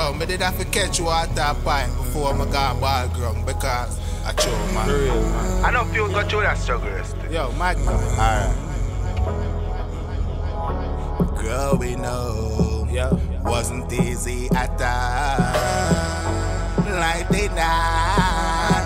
Yo, me did have to catch water pipe before I got ball ground because I chose, man. For real, man. I don't feel go through that struggle yesterday. Yo, Magna. Alright. Growing up wasn't easy at all. Life did not.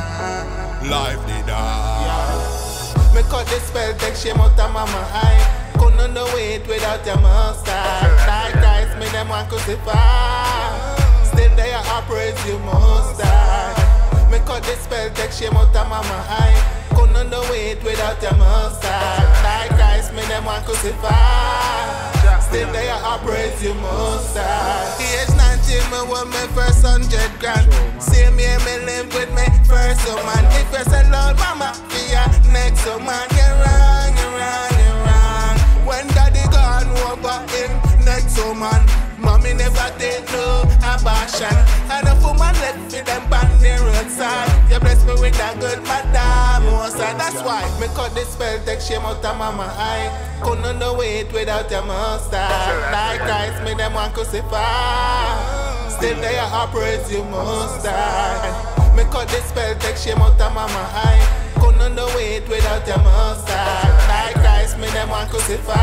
Life did not. Me cut the spell, take shame out of mama eye. Couldn't do it without your mustard. Like Christ, me them want crucify. Still there I praise you mustard. Me cut the spell, take shame out of mama eye. Couldn't do it without your mustard. Like Christ, me them want crucify. Still there I praise you mustard. Age 19, me won my first 100 grand. Same year me live with me first woman. If you say Lord mama, for your next woman, you're wrong, you're wrong, you're wrong. When daddy gone over in next woman, mommy never did no abortion. And a woman left with them on the roadside. You bless me with a good madam, that's why me cut the spell, take shame out of mama eye. Couldn't do it without your mustard. Like Christ, me them want crucify. Still there I praise you mustard. Me cut the spell, take shame out of mama eye. Couldn't do it without your mustard. Like Christ, me them want crucify.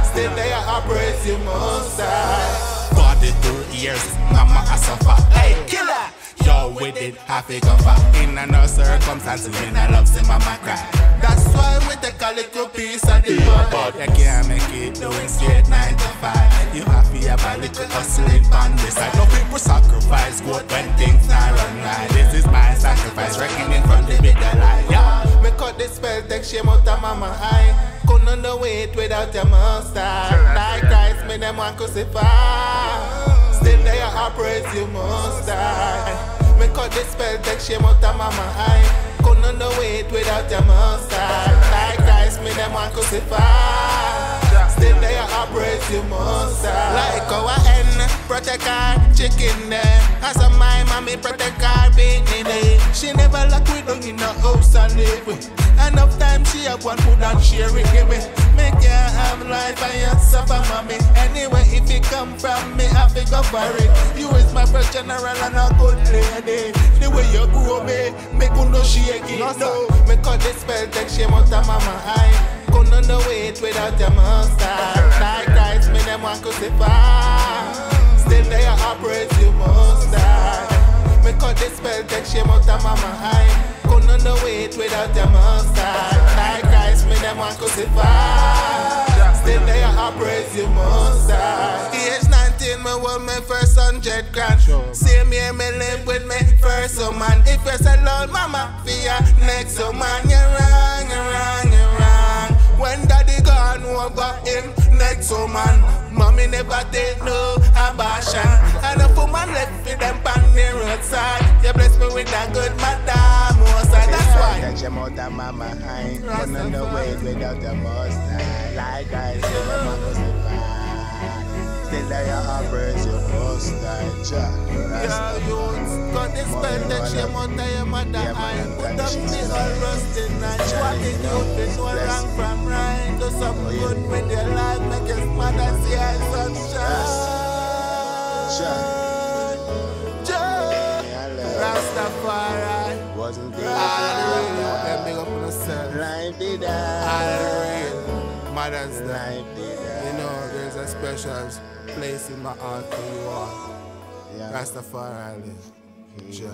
Still there I praise you mustard. 42 years, mama I suffer. Hey, killer! Yo, with it, I figure back. In no circumstances, when I love see mama cry. That's why we take a little piece of the pie. You can't make it doing straight 9 to 5. You have to have a little hustling on this side. No people sacrifice good when things not run right. This is my sacrifice, reckoning from the bigger lie. Yeah. Me cut the spell, take shame out of mama eye. Couldn't do it without your mustard. Like Christ, me them want crucify. Still there I praise you mustard. Me cut the spell, take shame out of mama eye. Couldn't do it without your mustard. Like Christ, me them want crucify. Still there I praise you mustard. Like our hen, protect her chicken there. As a my mommy protect her baby there. She never lock we down in the house and live. Enough time she have one food and share it with me. Me can't have life and you suffer mommy. Anyway, if it come from me, I fi go for it. You is my first general and a good lady. The way you grow me, make you no shake it. No, me cut the spell, take shame out of mama eye. Couldn't do it without your mustard. Like Christ, me them want crucify. Still there I praise you mustard. Me cut the spell, take shame out of mama eye. Couldn't do it without your mustard. Like Christ, me them want crucify. Still there I praise you mustard. Age 19, me won my first 100 grand. Same year me live with me first woman. If you say Lord mama, for your next woman, you're wrong, you're wrong, you're wrong. When daddy gone over in next woman, mommy never did no abortion. And a woman left with them on the roadside. You bless me with a good madam, that's why. Catch him out of mama eye. Couldn't do it without the mustard. Like I said, mama goes to buy. Still there I praise you mustard. Yeah, you got this spell, take shame out of your mother eye. Put up the all rusted night. What did you do? No wrong from right. Do something good with your life. Make your mother see her sunshine. Rastafari wasn't there. Let me up on the cell. Life did All real Mother's Day. Life did You know, there's a special place in my heart for you all. Yeah. Rastafari. Yeah.